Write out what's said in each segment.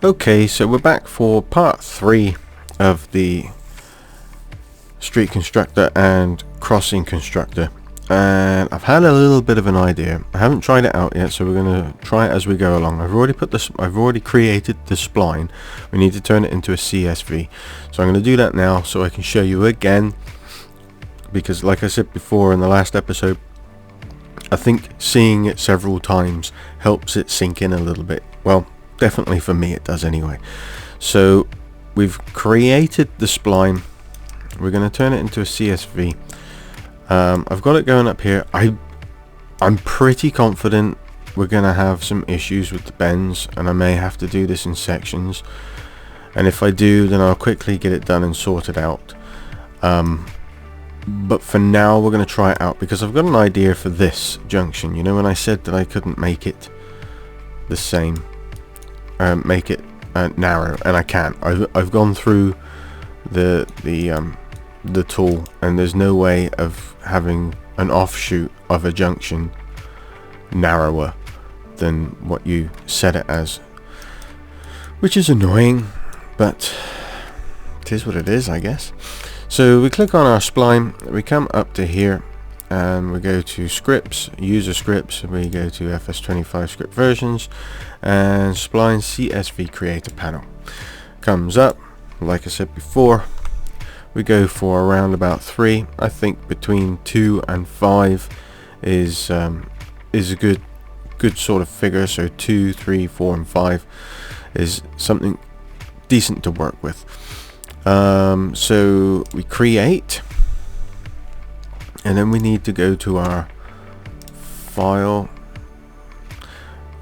Okay, so we're back for part 3 of the street constructor and crossing constructor, and I've had a little bit of an idea. I haven't tried it out yet, so we're going to try it as we go along. I've already created the spline. We need to turn it into a CSV, so I'm going to do that now so I can show you again, because like I said before in the last episode, I think seeing it several times helps it sink in a little bit. Well, definitely for me it does anyway. So we've created the spline. We're going to turn it into a CSV. I've got it going up here. I'm pretty confident we're going to have some issues with the bends, and I may have to do this in sections, and if I do, then I'll quickly get it done and sorted out. But for now we're going to try it out, because I've got an idea for this junction. You know, when I said that I couldn't make it the same, make it narrow, and I can. I've gone through the tool, and there's no way of having an offshoot of a junction narrower than what you set it as, which is annoying, but it is what it is, I guess. So we click on our spline, we come up to here, and we go to scripts, user scripts, we go to FS25 script versions, and spline CSV creator panel comes up. Like I said before, we go for around about 3. I think between 2 and 5 is a good sort of figure. So 2, 3, 4 and 5 is something decent to work with. So we create, and then we need to go to our file.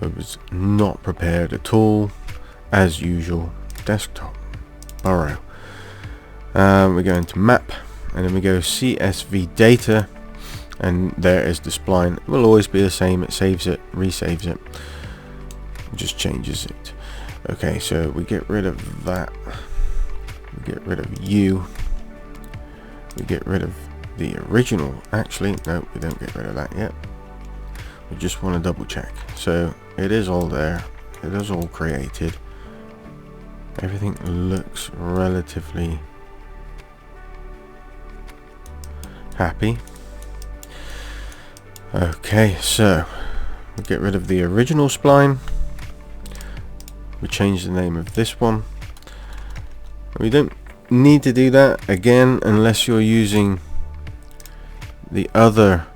I was not prepared at all, as usual. Desktop, borrow. We go into map, and then we go CSV data, and there is the spline. It will always be the same. It saves it, resaves it, just changes it. Okay, so we get rid of that. We get rid of you. We get rid of the original. Actually, no, we don't get rid of that yet. We just want to double check. So it is all there. It is all created. Everything looks relatively happy. Okay, so we get rid of the original spline. We change the name of this one. We don't need to do that again unless you're using the other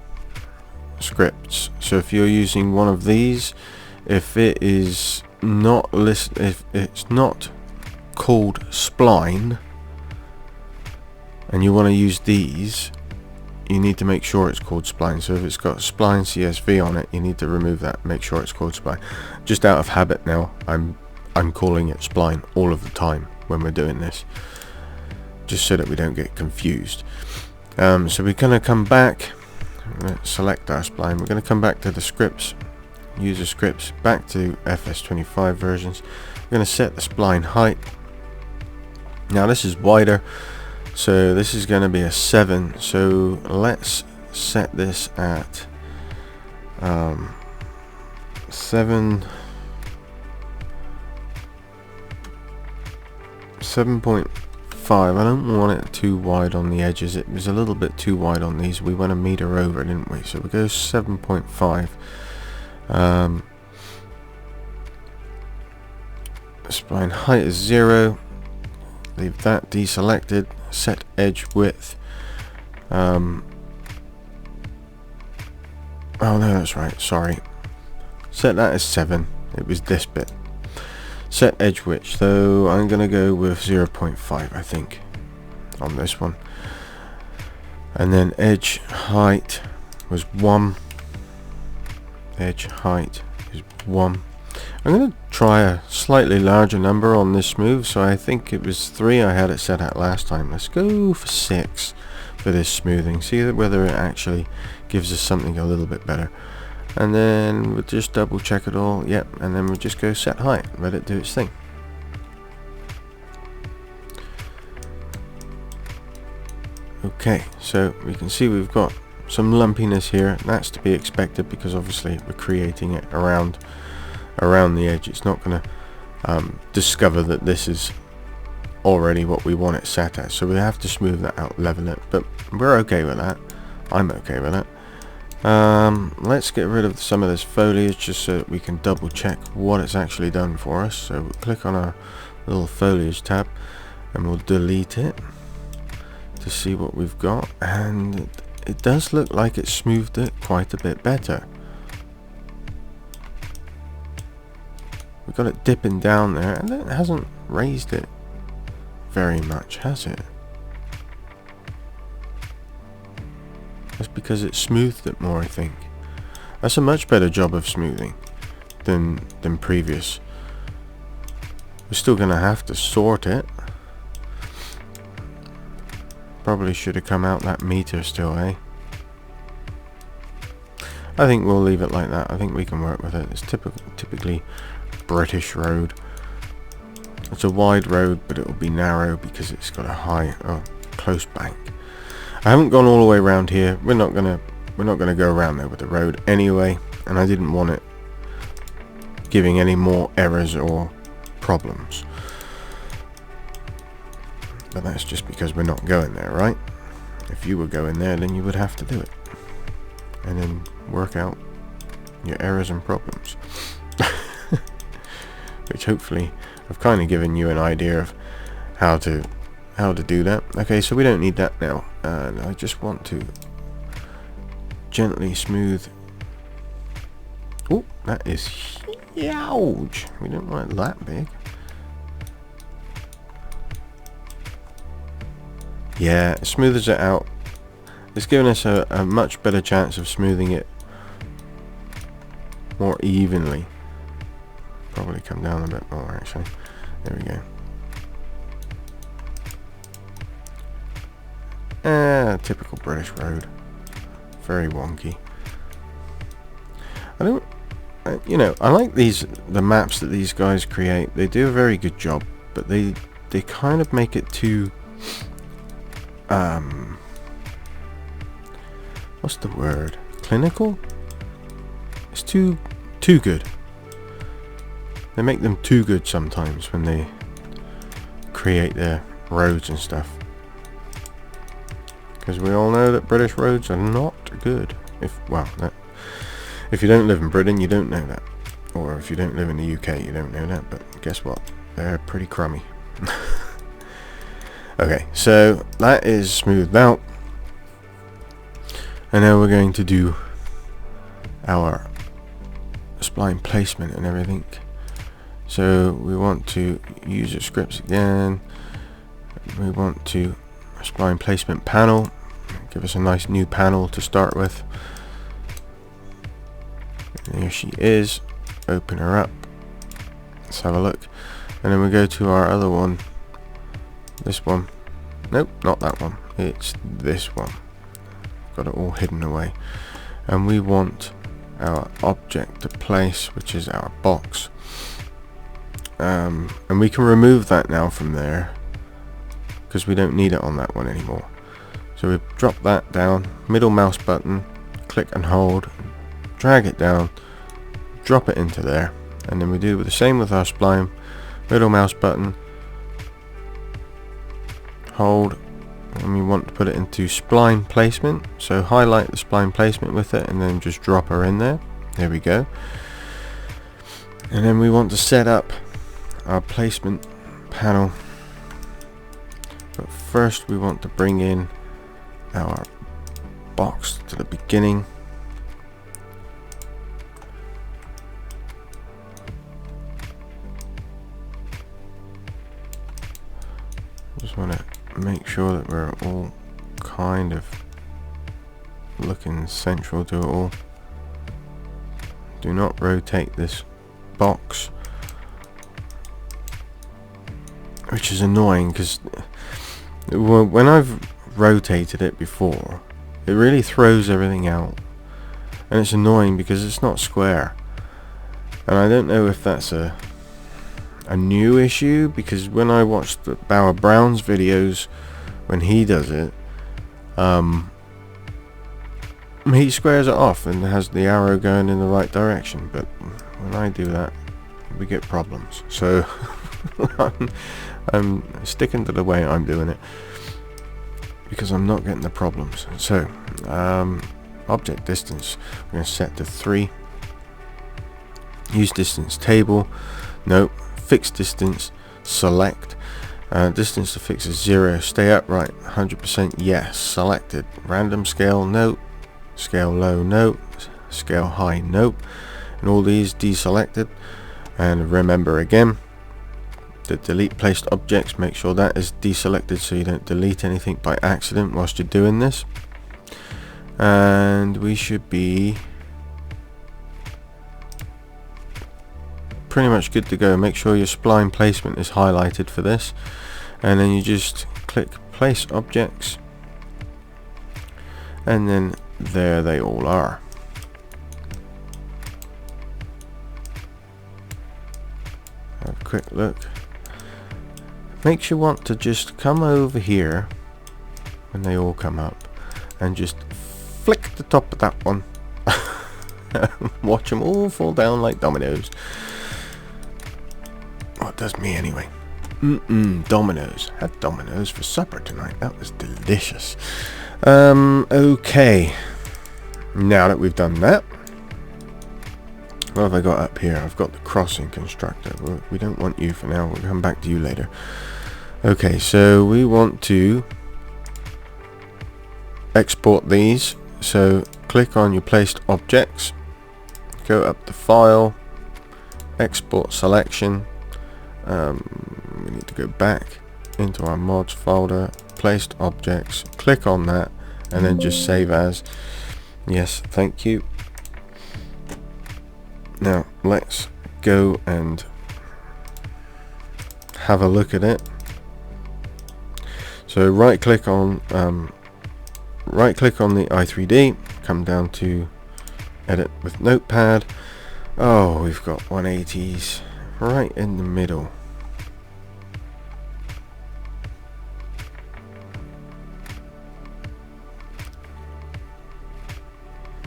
scripts. So if you're using one of these, if it is not if it's not called spline and you want to use these, you need to make sure it's called spline. So if it's got spline CSV on it, you need to remove that, make sure it's called spline. Just out of habit now, I'm calling it spline all of the time when we're doing this, just so that we don't get confused. So we're going to come back, select our spline, we're going to come back to the scripts, user scripts, back to FS25 versions. We're going to set the spline height. Now this is wider, so this is going to be a 7, so let's set this at 7.5. I don't want it too wide on the edges. It was a little bit too wide on these. We went a meter over, didn't we? So we go 7.5. Spline height is 0. Leave that deselected. Set edge width. Oh no, that's right. Sorry. Set that as 7. It was this bit. Set edge width, so I'm going to go with 0.5, I think, on this one. And then edge height was 1. Edge height is 1. I'm going to try a slightly larger number on this smooth, so I think it was 3 I had it set at last time. Let's go for 6 for this smoothing, see whether it actually gives us something a little bit better. And then we'll just double check it all. Yep, and then we'll just go set height, let it do its thing. Okay, so we can see we've got some lumpiness here. That's to be expected because obviously we're creating it around the edge. It's not going to discover that this is already what we want it set at. So we have to smooth that out, level it, but we're okay with that. I'm okay with it. Let's get rid of some of this foliage just so that we can double check what it's actually done for us. So we'll click on our little foliage tab and we'll delete it to see what we've got, and it does look like it smoothed it quite a bit better. We've got it dipping down there, and it hasn't raised it very much, has it? That's because it smoothed it more, I think. That's a much better job of smoothing than previous. We're still gonna have to sort it. Probably should have come out that meter still, eh? I think we'll leave it like that. I think we can work with it. It's typically British road. It's a wide road, but it will be narrow because it's got a close bank. I haven't gone all the way around here. We're not gonna go around there with the road anyway, and I didn't want it giving any more errors or problems. But that's just because we're not going there, right? If you were going there, then you would have to do it and then work out your errors and problems. Which hopefully I've kind of given you an idea of how to do that. Okay, so we don't need that now, and I just want to gently smooth. Oh, that is huge. We don't want it that big. Yeah, it smooths it out. It's given us a much better chance of smoothing it more evenly. Probably come down a bit more actually. There we go. Typical British road. Very wonky. I like the maps that these guys create. They do a very good job, but they kind of make it too what's the word? Clinical? It's too good. They make them too good sometimes when they create their roads and stuff. Because we all know that British roads are not good. If you don't live in Britain, you don't know that. Or if you don't live in the UK, you don't know that. But guess what? They're pretty crummy. Okay, so that is smoothed out. And now we're going to do our spline placement and everything. So we want to user scripts again. We want to spline placement panel. Give us a nice new panel to start with. And there she is. Open her up. Let's have a look. And then we go to our other one. This one. Nope, not that one. It's this one. Got it all hidden away. And we want our object to place, which is our box. And we can remove that now from there because we don't need it on that one anymore. So we drop that down, middle mouse button, click and hold, drag it down, drop it into there, and then we do the same with our spline, middle mouse button, hold, and we want to put it into spline placement. So highlight the spline placement with it and then just drop her in there. There we go. And then we want to set up our placement panel, but first we want to bring in our box to the beginning. Just want to make sure that we're all kind of looking central to it all. Do not rotate this box, which is annoying because when I've rotated it before, it really throws everything out, and it's annoying because it's not square. And I don't know if that's a new issue, because when I watched the Bauer Brown's videos when he does it, he squares it off and has the arrow going in the right direction, but when I do that, we get problems. So I'm sticking to the way I'm doing it because I'm not getting the problems. So object distance, we're going to set to 3. Use distance table, nope. Fixed distance, select. Distance to fix is 0. Stay upright, 100%, yes. Selected. Random scale, nope. Scale low, nope. Scale high, nope. And all these deselected. And remember again, the delete placed objects, make sure that is deselected so you don't delete anything by accident whilst you're doing this. And we should be pretty much good to go. Make sure your spline placement is highlighted for this, and then you just click place objects, and then there they all are. Have a quick look. Makes you want to just come over here when they all come up and just flick the top of that one. Watch them all fall down like dominoes. Well, it does me anyway. Dominoes. Had dominoes for supper tonight. That was delicious. Okay. Now that we've done that, what have I got up here? I've got the crossing constructor. We don't want you for now. We'll come back to you later. Okay, so we want to export these. So click on your placed objects. Go up to File, Export Selection. We need to go back into our mods folder, placed objects, click on that, and then just save as. Yes, thank you. Now let's go and have a look at it. So right click on the i3D, come down to edit with notepad. Oh, we've got 180s right in the middle.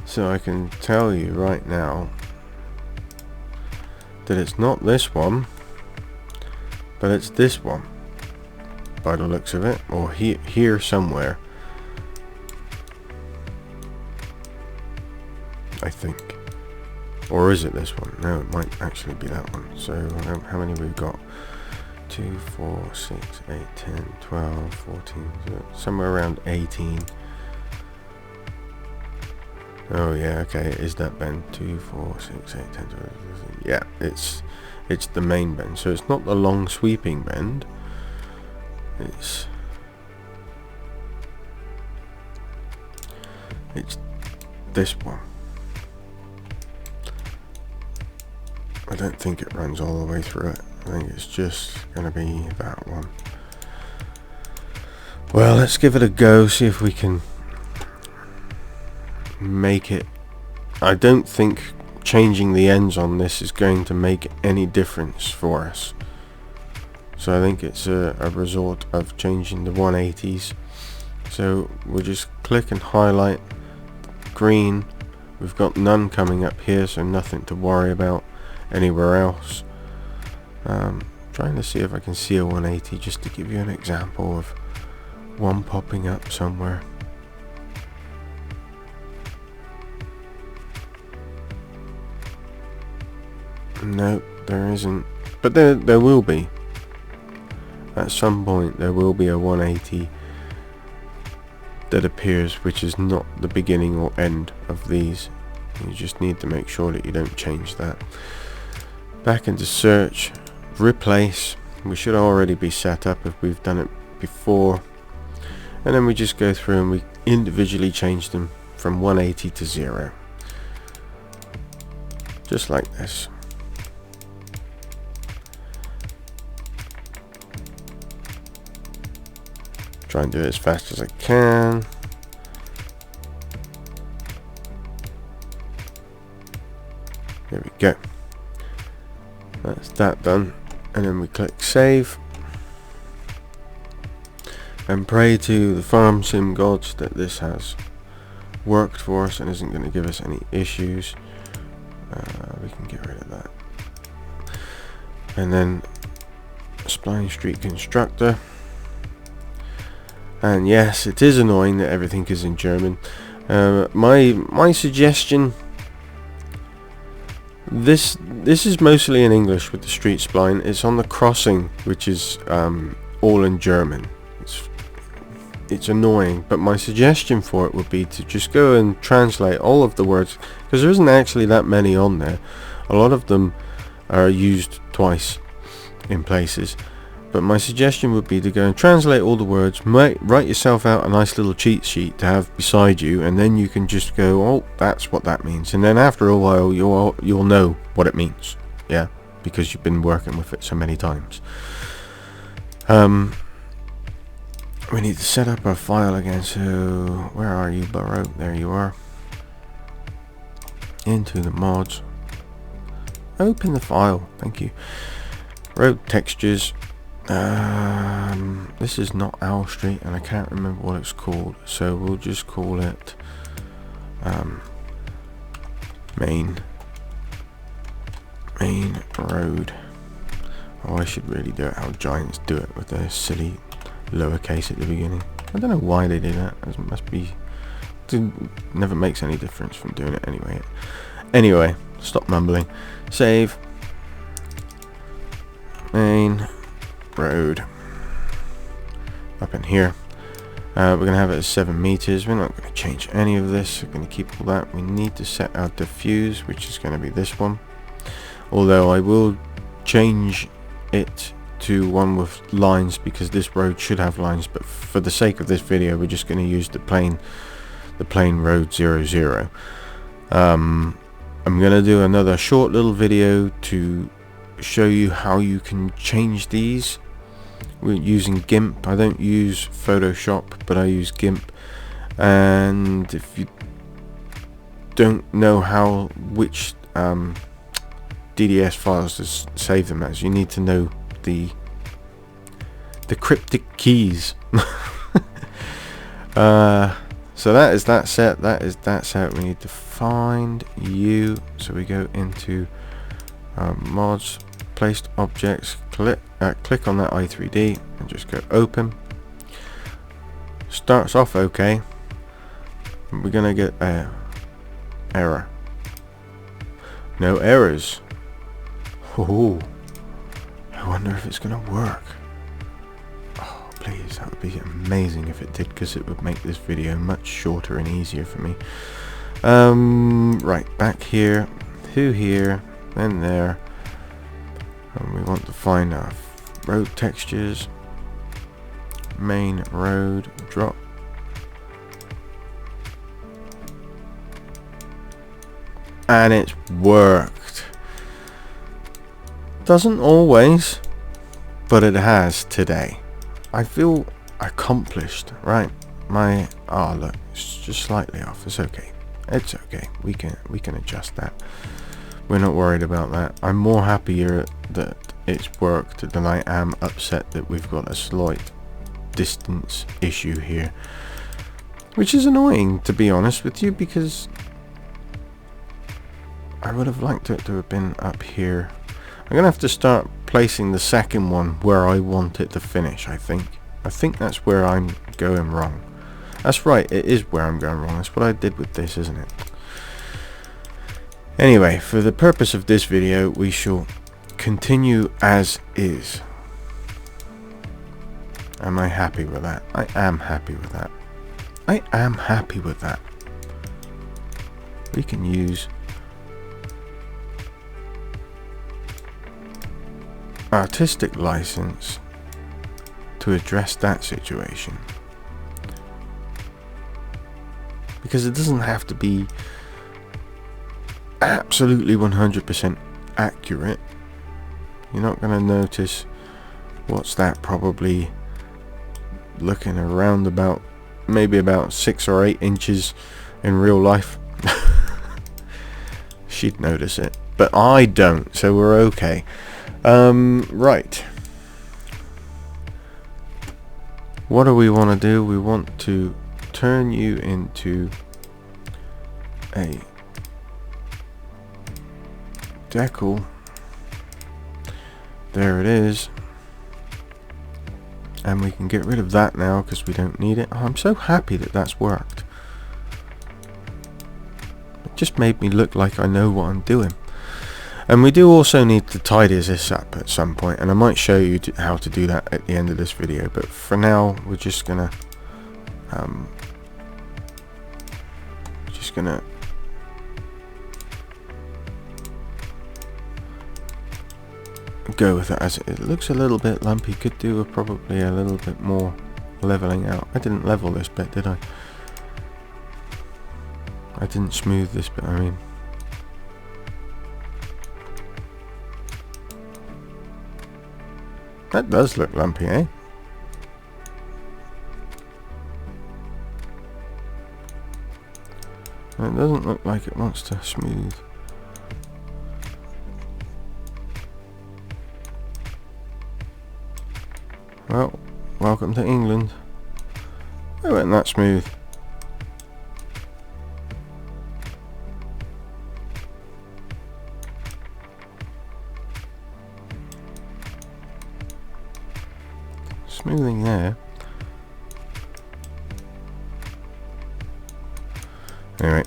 So I can tell you right now that it's not this one, but it's this one by the looks of it, or here somewhere, I think. Or is it this one? No, it might actually be that one. So how many we've got? 2, 4, 6, 8, 10, 12, 14, somewhere around 18. Oh yeah, okay, it is that bend. 2, 4, 6, 8, 10, 12, 13. Yeah, it's the main bend. So it's not the long sweeping bend. It's this one. I don't think it runs all the way through it. I think it's just going to be that one. Well, let's give it a go, see if we can make it. I don't think changing the ends on this is going to make any difference for us. So I think it's a resort of changing the 180s. So we'll just click and highlight green. We've got none coming up here, so nothing to worry about anywhere else. Trying to see if I can see a 180 just to give you an example of one popping up somewhere. Nope, there isn't, but there will be. At some point there will be a 180 that appears, which is not the beginning or end of these. You just need to make sure that you don't change that. Back into search, replace. We should already be set up if we've done it before, and then we just go through and we individually change them from 180 to 0, just like this. Try and do it as fast as I can. There we go. That's that done, and then we click save and pray to the farm sim gods that this has worked for us and isn't going to give us any issues. We can get rid of that. and then Spline Street Constructor. And yes, it is annoying that everything is in German. My suggestion, this is mostly in English with the street spline. It's on the crossing, which is all in German. It's annoying, but my suggestion for it would be to just go and translate all of the words, because there isn't actually that many on there. A lot of them are used twice in places, but my suggestion would be to go and translate all the words, write yourself out a nice little cheat sheet to have beside you, and then you can just go, oh, that's what that means, and then after a while you'll know what it means, yeah, because you've been working with it so many times. We need to set up our file again, so where are you, Bauer? There you are. Into the mods. Open the file, thank you. Road textures. This is not Owl Street, and I can't remember what it's called, so we'll just call it main road. Oh, I should really do it how giants do it, with their silly lowercase at the beginning. I don't know why they do that. It must be, it never makes any difference from doing it anyway. Stop mumbling. Save. Main road. Up in here. We're going to have it as 7 meters. We're not going to change any of this. We're going to keep all that. We need to set our diffuse, which is going to be this one. Although I will change it to one with lines, because this road should have lines, but for the sake of this video we're just going to use the plain road 00. I'm going to do another short little video to show you how you can change these. We're using GIMP. I don't use Photoshop, but I use GIMP, and if you don't know which DDS files to save them as, you need to know the cryptic keys. So that is that set. We need to find you, so we go into mods, placed objects, click on that i3D and just go open. Starts off okay. We're gonna get a error. No errors. Oh, I wonder if it's gonna work. Oh, please, that would be amazing if it did, because it would make this video much shorter and easier for me. Right, back here to here, then there, and we want to find our road textures, main road, drop. And it's worked. Doesn't always, but it has today. I feel accomplished, right? Oh look, it's just slightly off. It's okay. It's okay. We can adjust that. We're not worried about that. I'm more happier that it's worked than I am upset that we've got a slight distance issue here, which is annoying, to be honest with you, because I would have liked it to have been up here. I'm gonna have to start placing the second one where I want it to finish. I think that's where I'm going wrong. That's right, it is where I'm going wrong. That's what I did with this, isn't it? Anyway, for the purpose of this video, we shall continue as is. Am I happy with that? I am happy with that. I am happy with that. We can use artistic license to address that situation, because it doesn't have to be absolutely 100% accurate. You're not going to notice, what's that, probably looking around about maybe about 6 or 8 inches in real life. She'd notice it, but I don't, so we're okay. Right, what do we want to do? We want to turn you into a decal There it is. And we can get rid of that now because we don't need it. Oh, I'm so happy that that's worked. It just made me look like I know what I'm doing. And we do also need to tidy this up at some point, and I might show you how to do that at the end of this video, but for now we're just gonna go with it as it looks a little bit lumpy. Could do with probably a little bit more leveling out. I didn't level this bit, did I? I didn't smooth this bit, I mean. That does look lumpy, eh? It doesn't look like it wants to smooth. Well, welcome to England. It wasn't that smooth. Smoothing there. Anyway,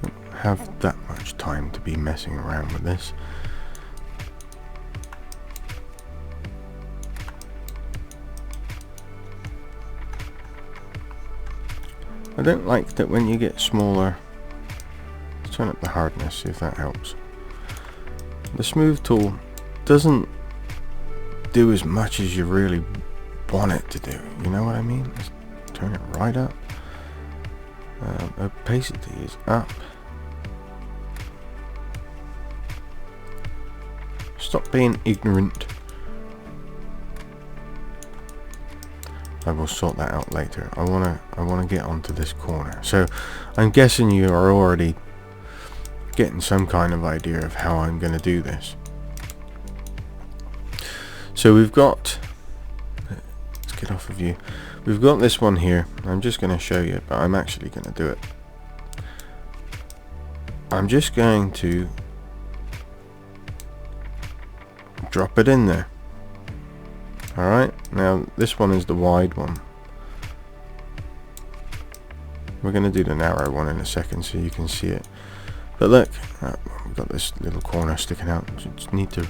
don't have that much time to be messing around with this. I don't like that when you get smaller. Let's turn up the hardness, see if that helps. The smooth tool doesn't do as much as you really want it to do, you know what I mean? Let's turn it right up. Opacity is up. Stop being ignorant. I will sort that out later. I wanna get onto this corner. So I'm guessing you are already getting some kind of idea of how I'm gonna do this. So we've got, let's get off of you. We've got this one here. I'm just going to show you, but I'm actually going to do it. I'm just going to drop it in there. Alright, now this one is the wide one. We're going to do the narrow one in a second so you can see it. But look, we've got this little corner sticking out. Just need to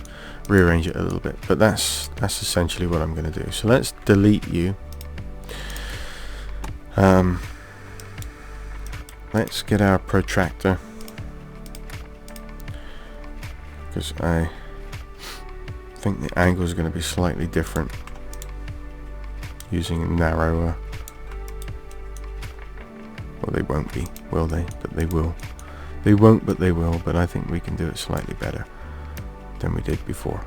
rearrange it a little bit. But that's essentially what I'm going to do. So let's delete you. Let's get our protractor. Because I think the angle is going to be slightly different using a narrower. Well, they won't be, will they? But they will. They won't, but they will, but I think we can do it slightly better than we did before.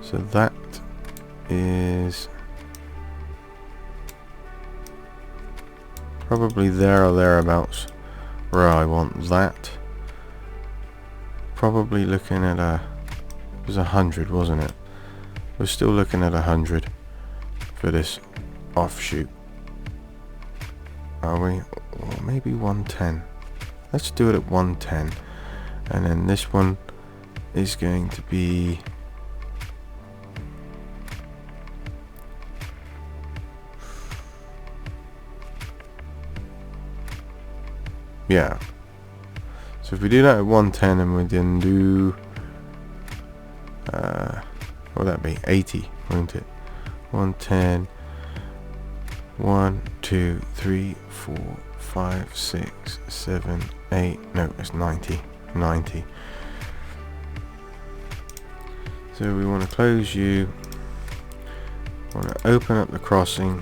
So that is probably there or thereabouts where I want that. Probably looking at it was 100, wasn't it? We're still looking at 100 for this offshoot. Are we? Or maybe 110. Let's do it at 110. And then this one is going to be yeah. So if we do that at 110 and we then do what would that be? 80, won't it? 110. 1, 2, 3, 4, 5, 6, 7, 8. No, it's 90. 90. So we want to close you. Want to open up the crossing.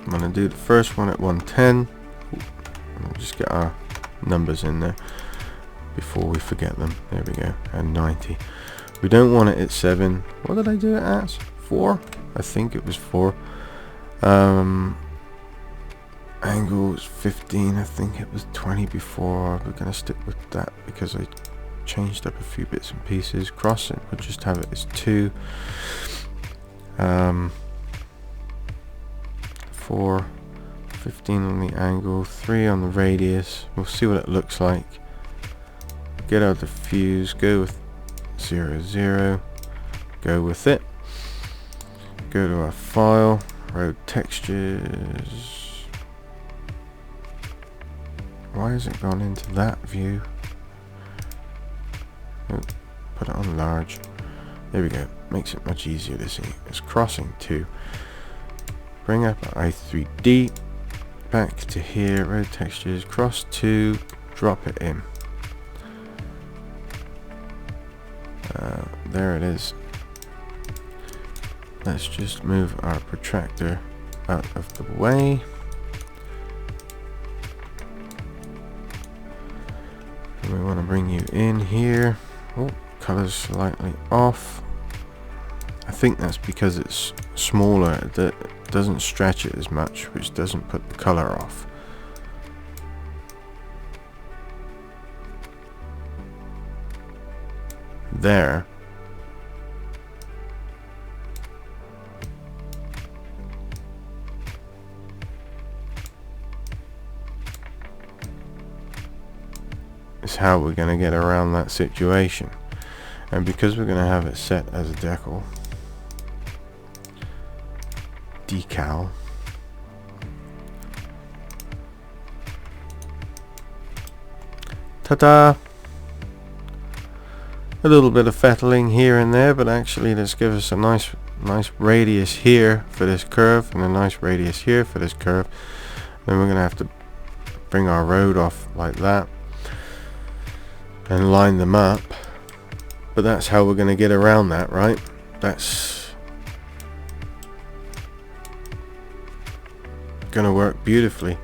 I'm going to do the first one at 110. We'll just get our numbers in there before we forget them. There we go. And 90. We don't want it at 7. What did I do it as? 4? I think it was 4. Angles 15. I think it was 20 before. We're going to stick with that because I changed up a few bits and pieces. Crossing, we'll just have it as 2. 4, 15 on the angle, 3 on the radius. We'll see what it looks like. Get our diffuse, go with 0, 0, go with it. Go to our file, road textures. Why has it gone into that view? Oh, put it on large. There we go. Makes it much easier to see. It's crossing 2. Bring up our i3D. Back to here. Road textures. Cross 2. Drop it in. There it is. Let's just move our protractor out of the way. And we want to bring you in here. Oh, color's slightly off. I think that's because it's smaller, that doesn't stretch it as much, which doesn't put the color off. There. Is how we're going to get around that situation. And because we're going to have it set as a decal, decal, ta-da! A little bit of fettling here and there, but actually let's give us a nice radius here for this curve and a nice radius here for this curve. Then we're going to have to bring our road off like that and line them up. But that's how we're going to get around that, right? That's going to work beautifully.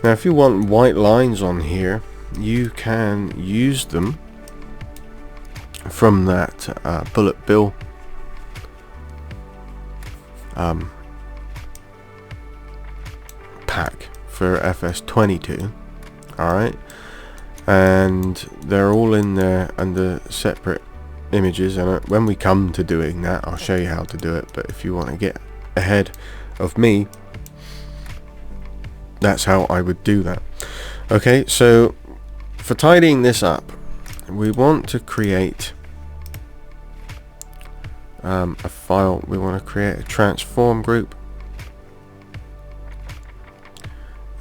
Now if you want white lines on here, you can use them from that bullet bill pack for FS22. Alright, and they're all in there under separate images, and when we come to doing that I'll show you how to do it. But if you want to get ahead of me, that's how I would do that. Okay, so for tidying this up, we want to create a file. We want to create a transform group,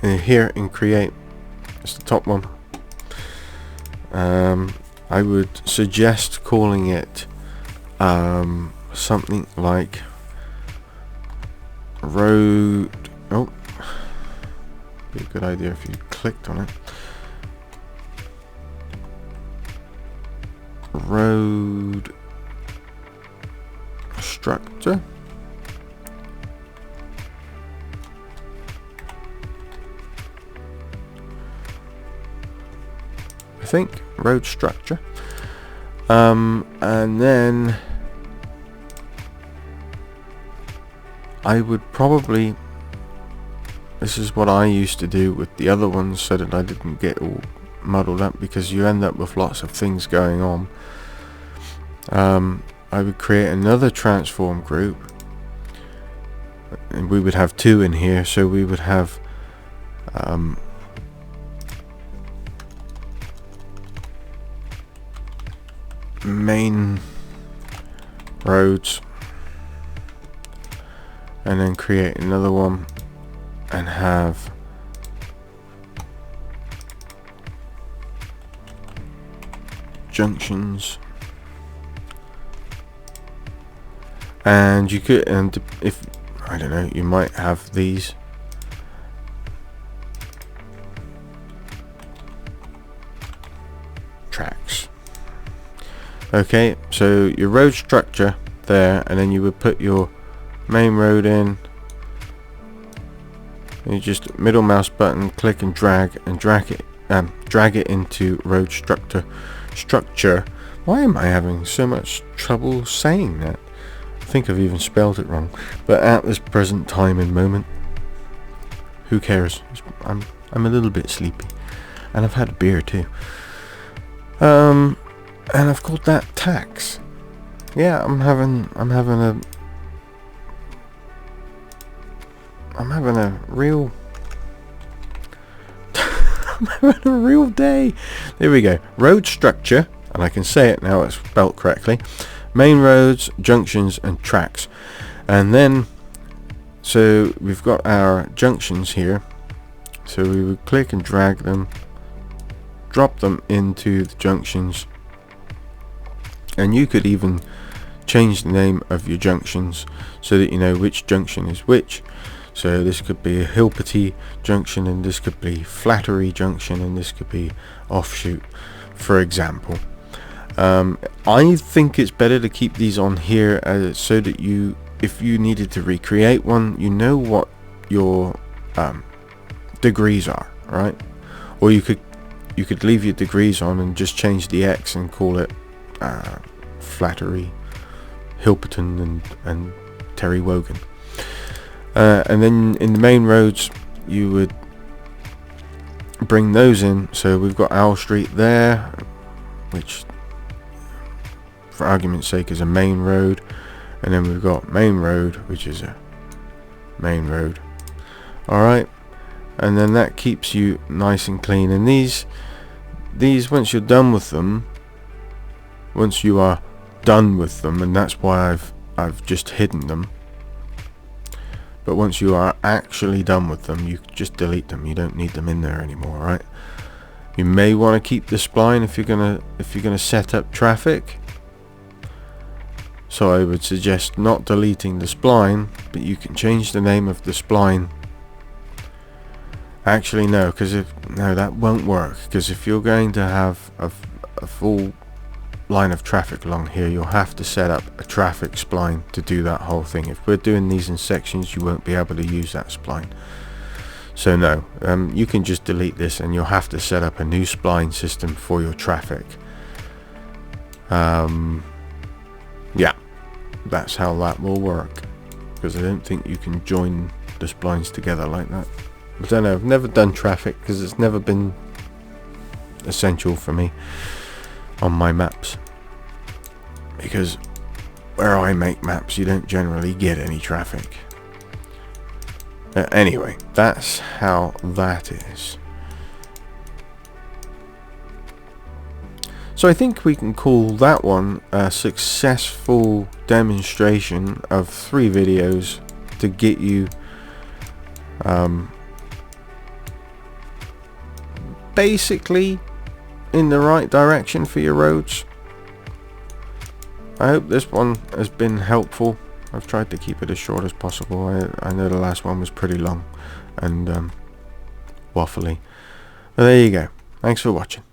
and here in create, it's the top one. I would suggest calling it something like road. Oh, be a good idea if you clicked on it. Road structure. I think road structure. And then I would probably, this is what I used to do with the other ones so that I didn't get all muddled up, because you end up with lots of things going on. I would create another transform group, and we would have 2 in here, so we would have main roads, and then create another one and have junctions. And you could, and if, I don't know, you might have these tracks. Okay, so your road structure there, and then you would put your main road in, and you just middle mouse button, click and drag it into road structure. Why am I having so much trouble saying that? I think I've even spelled it wrong, but at this present time and moment, who cares? I'm a little bit sleepy, and I've had a beer too. And I've called that tax. Yeah, I'm having having a real I'm having a real day. There we go. Road structure, and I can say it now, it's spelt correctly. Main roads, junctions and tracks. And then so we've got our junctions here. So we would click and drag them, drop them into the junctions, and you could even change the name of your junctions so that you know which junction is which. So this could be a Hilperty junction, and this could be Flattery junction, and this could be Offshoot, for example. I think it's better to keep these on here so that you, if you needed to recreate one, you know what your degrees are, right? Or you could leave your degrees on and just change the X and call it Flattery, Hilperton and Terry Wogan. And then in the main roads you would bring those in. So we've got Owl Street there, which for argument's sake is a main road, and then we've got Main Road, which is a main road. Alright, and then that keeps you nice and clean. And these once you're done with them, once you are done with them, and that's why I've just hidden them, but once you are actually done with them, you just delete them. You don't need them in there anymore, right? You may want to keep the spline if you're gonna set up traffic. So I would suggest not deleting the spline, but you can change the name of the spline. Actually no, no, that won't work, because if you're going to have a full line of traffic along here, you'll have to set up a traffic spline to do that whole thing. If we're doing these in sections, you won't be able to use that spline. So no, you can just delete this, and you'll have to set up a new spline system for your traffic. Yeah, that's how that will work, because I don't think you can join the splines together like that. I don't know, I've never done traffic because it's never been essential for me on my maps, because where I make maps you don't generally get any traffic. Anyway, that's how that is. So I think we can call that one a successful demonstration of 3 videos to get you basically in the right direction for your roads. I hope this one has been helpful. I've tried to keep it as short as possible. I know the last one was pretty long and waffly. But there you go. Thanks for watching.